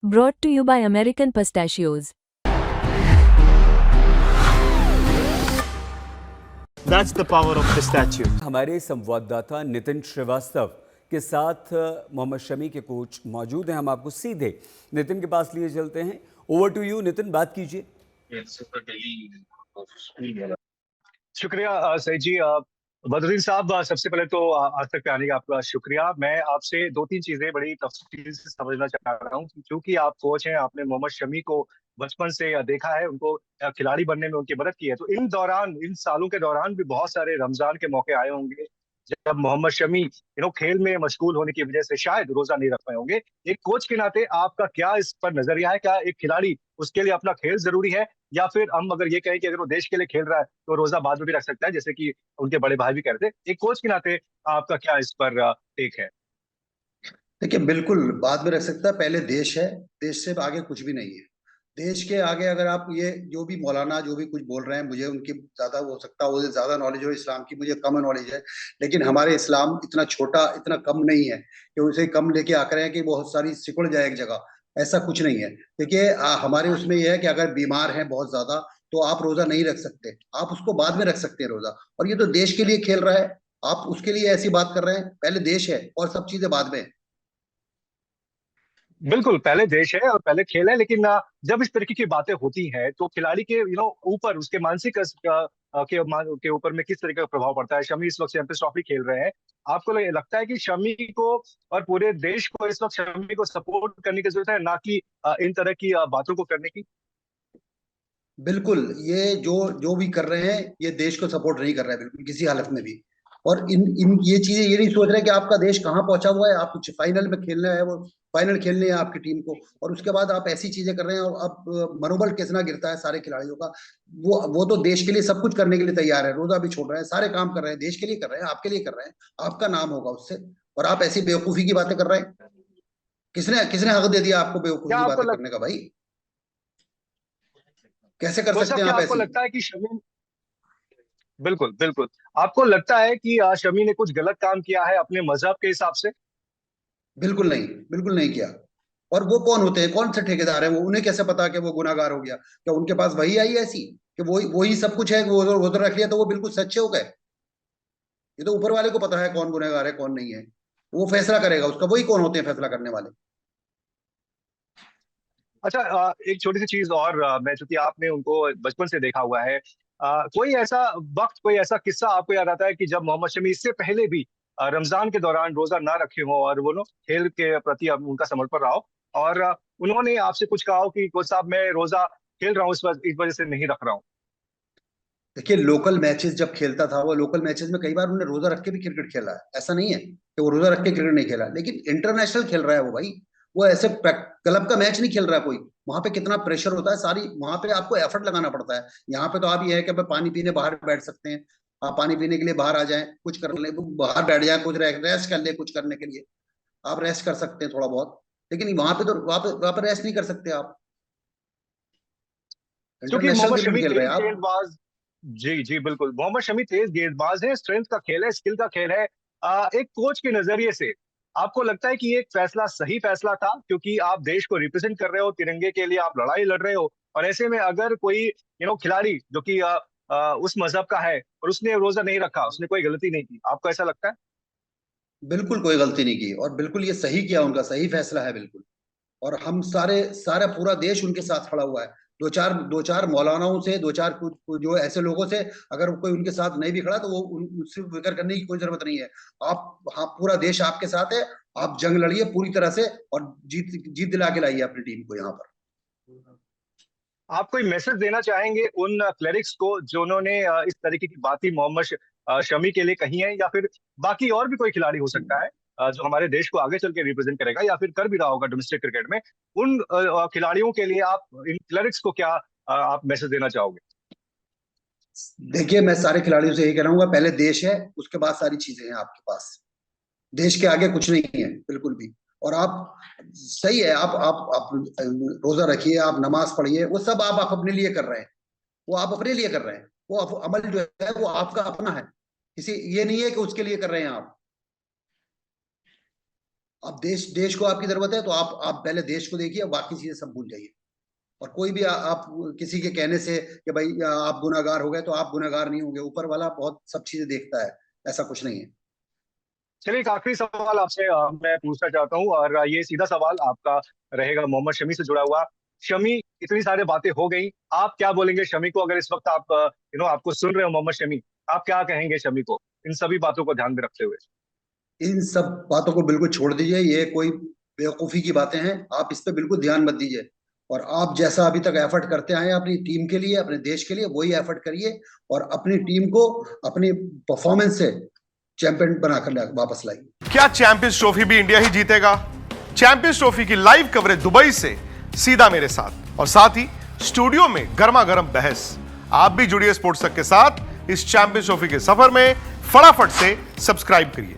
Brought to you by American Pistachios. That's the power of pistachio. हमारे संवाददाता नितिन श्रीवास्तव के साथ मोहम्मद शमी के कोच मौजूद हैं। हम आपको सीधे नितिन के पास लिए चलते हैं। ओवर टू यू नितिन, बात कीजिए। शुक्रिया सईद जी। बदरुद्दीन साहब, सबसे पहले तो आज तक पे आने का आपका शुक्रिया। मैं आपसे दो तीन चीजें बड़ी तफसील से समझना चाह रहा हूँ, क्योंकि आप कोच हैं, आपने मोहम्मद शमी को बचपन से देखा है, उनको खिलाड़ी बनने में उनकी मदद की है। तो इन सालों के दौरान भी बहुत सारे रमजान के मौके आए होंगे जब मोहम्मद शमी खेल में मशगूल होने की वजह से शायद रोजा नहीं रख पाए होंगे। एक कोच के नाते आपका क्या इस पर नजरिया है? क्या एक खिलाड़ी, उसके लिए अपना खेल जरूरी है, या फिर हम अगर ये कहें कि अगर वो देश के लिए खेल रहा है तो रोजा बाद में भी रख सकता है, जैसे कि उनके बड़े भाई भी कह रहे थे? एक कोच के नाते आपका क्या इस पर टेक है? देखिए, बिल्कुल बाद में रख सकता है। पहले देश है, देश से आगे कुछ भी नहीं है। देश के आगे अगर आप ये जो भी मौलाना जो भी कुछ बोल रहे हैं, मुझे उनकी ज्यादा हो सकता है, मुझे ज्यादा नॉलेज हो इस्लाम की, मुझे कम नॉलेज है। लेकिन हमारे इस्लाम इतना छोटा, इतना कम नहीं है कि उसे कम लेके आकर हैं कि बहुत सारी सिकुड़ जाए एक जगह। ऐसा कुछ नहीं है। देखिए, हमारे उसमें यह है कि अगर बीमार है बहुत ज्यादा तो आप रोजा नहीं रख सकते, आप उसको बाद में रख सकते हैं रोजा। और ये तो देश के लिए खेल रहा है, आप उसके लिए ऐसी बात कर रहे हैं। पहले देश है और सब चीजें बाद में। बिल्कुल, पहले देश है और पहले खेल है, लेकिन जब इस तरीके की बातें होती हैं तो खिलाड़ी के ऊपर, उसके मानसिक के ऊपर में किस तरीके का प्रभाव पड़ता है? शमी इस वक्त चैंपियंस ट्रॉफी खेल रहे हैं। आपको लगता है कि शमी को और पूरे देश को इस वक्त शमी को सपोर्ट करने की जरूरत है, ना कि इन तरह की बातों को करने की? बिल्कुल, ये जो जो भी कर रहे हैं ये देश को सपोर्ट नहीं कर रहे हैं बिल्कुल किसी हालत में भी। और इन इन ये चीजें ये नहीं सोच रहे कि आपका देश कहाँ पहुंचा हुआ है, आप कुछ फाइनल में खेलना है, वो फाइनल खेलने है आपकी टीम को, और उसके बाद आप ऐसी चीजें कर रहे हैं। और अब मनोबल कितना गिरता है सारे खिलाड़ियों का। वो तो देश के लिए सब कुछ करने के लिए तैयार है, रोजा भी छोड़ रहे हैं, सारे काम कर रहे हैं, देश के लिए कर रहे हैं, आपके लिए कर रहे हैं। आपका नाम होगा उससे, और आप ऐसी बेवकूफी की बातें कर रहे हैं। किसने किसने हक दे दिया आपको बेवकूफी क्या की आपको बातें करने का भाई? कैसे कर कोच सकते साहब, हैं क्या आप आपको ऐसी? लगता है कि शमी, बिल्कुल बिल्कुल, आपको लगता है कि शमी ने कुछ गलत काम किया है अपने मजहब के हिसाब से? बिल्कुल नहीं, बिल्कुल नहीं किया। और वो कौन होते हैं, कौन से ठेकेदार हैं वो? उन्हें कैसे पता कि वो गुनाहगार हो गया? क्या उनके पास वही आई ऐसी कि वही वही सब कुछ है, वो उधर रख लिया तो वो बिल्कुल सच्चे हो गए? ये तो ऊपर वाले को पता है कौन गुनहगार है कौन नहीं है। वो फैसला करेगा उसका, वही कौन होते हैं फैसला करने वाले। अच्छा, एक छोटी सी चीज और, मैं, चूंकि आपने उनको बचपन से देखा हुआ है, कोई ऐसा वक्त, कोई ऐसा किस्सा आपको याद आता है कि जब मोहम्मद शमी इससे पहले भी रमजान के दौरान रोजा ना रखे हो और वो खेल के प्रति अब उनका समर्पण रहा हो, और उन्होंने आपसे कुछ कहा हो कि कोच साहब, मैं रोजा खेल रहा हूँ, इस वजह से नहीं रख रहा हूँ? देखिए, लोकल मैचेस जब खेलता था, वो लोकल मैचेस में कई बार उन्होंने रोजा रख के भी क्रिकेट खेला है। ऐसा नहीं है कि वो रोजा रख के क्रिकेट नहीं खेला, लेकिन इंटरनेशनल खेल रहा है वो भाई। वो ऐसे क्लब का मैच नहीं खेल रहा है कोई। वहां पे कितना प्रेशर होता है, सारी वहां पे आपको एफर्ट लगाना पड़ता है। यहाँ पे तो आप ये है कि पानी पीने बाहर बैठ सकते हैं, आप पानी पीने के लिए बाहर आ जाएं, कुछ कर ले, बाहर बैठ जाए, कुछ रेस्ट कर ले, कुछ करने के लिए आप रेस्ट कर सकते हैं थोड़ा बहुत। लेकिन वहां पे तो वहां पे रेस्ट नहीं कर सकते आप। क्योंकि इंटरनेशनल मोहम्मद क्रिकेट शमी खेल रहे तेज हैं आप। गेंदबाज, जी जी बिल्कुल, मोहम्मद शमी तेज गेंदबाज है, स्ट्रेंथ का खेल है, स्किल का खेल है। एक कोच के नजरिए से आपको लगता है कि ये एक फैसला सही फैसला था? क्योंकि आप देश को रिप्रेजेंट कर रहे हो, तिरंगे के लिए आप लड़ाई लड़ रहे हो, और ऐसे में अगर कोई खिलाड़ी जो कि उस मजहब का है और उसने रोजा नहीं रखा, उसने कोई गलती नहीं की, आपको ऐसा लगता है? बिल्कुल कोई गलती नहीं की, और बिल्कुल ये सही किया, उनका सही फैसला है बिल्कुल। और हम सारे सारा पूरा देश उनके साथ खड़ा हुआ है। दो चार मौलानाओं से, दो चार कुछ जो ऐसे लोगों से अगर कोई उनके साथ नहीं भी खड़ा तो वो उससे फिक्र करने की कोई जरूरत नहीं है। आप, हाँ, पूरा देश आपके साथ है। आप जंग लड़िए पूरी तरह से, और जीत जीत दिला के लाइए अपनी टीम को यहाँ पर। आप कोई मैसेज देना चाहेंगे उन क्लरिक्स को जो उन्होंने इस तरीके की बातें मोहम्मद शमी के लिए कही है, या फिर बाकी और भी कोई खिलाड़ी हो सकता है जो हमारे देश को आगे चल के रिप्रेजेंट करेगा या फिर कर भी रहा होगा डोमेस्टिक क्रिकेट में, उन खिलाड़ियों के लिए आप, इन क्लरिक्स को क्या आप मैसेज देना चाहोगे? देखिए, मैं सारे खिलाड़ियों से यही कह रहा हूँ, पहले देश है, उसके बाद सारी चीजें हैं आपके पास। देश के आगे कुछ नहीं है बिल्कुल भी। और आप, सही है, आप रोजा रखिए, आप नमाज पढ़िए, वो सब आप अपने लिए कर रहे हैं। वो आप अपने लिए कर रहे हैं, वो अमल जो है वो आपका अपना है। किसी, ये नहीं है कि उसके लिए कर रहे हैं आप। अब देश को आपकी जरूरत है, तो आप पहले देश को देखिए, बाकी चीजें सब भूल जाइए। और कोई भी आप किसी के कहने से कि भाई आप गुनाहगार हो गए, तो आप गुनाहगार नहीं होंगे। ऊपर वाला बहुत सब चीजें देखता है, ऐसा कुछ नहीं है। चलिए, एक आखिरी सवाल आपसे मैं पूछना चाहता हूँ, और ये सीधा सवाल आपका रहेगा मोहम्मद शमी से जुड़ा हुआ। शमी, इतनी सारी बातें हो गई, आप क्या बोलेंगे शमी को? अगर इस वक्त आप आपको सुन रहे हो मोहम्मद शमी, आप क्या कहेंगे शमी को इन सभी बातों को ध्यान में रखते हुए? इन सब बातों को बिल्कुल छोड़ दीजिए, ये कोई बेवकूफी की बातें हैं, आप इस पे बिल्कुल ध्यान मत दीजिए। और आप जैसा अभी तक एफर्ट करते आए हैं अपनी टीम के लिए, अपने देश के लिए, वही एफर्ट करिए और अपनी टीम को अपनी परफॉर्मेंस से चैंपियन बनाकर वापस लाइए। क्या चैंपियंस ट्रॉफी भी इंडिया ही जीतेगा? चैंपियंस ट्रॉफी की लाइव कवरेज दुबई से सीधा मेरे साथ, और साथ ही स्टूडियो में गर्मा गर्म बहस। आप भी जुड़िए स्पोर्ट्स तक के साथ इस चैंपियंस ट्रॉफी के सफर में। फटाफट से सब्सक्राइब करिए।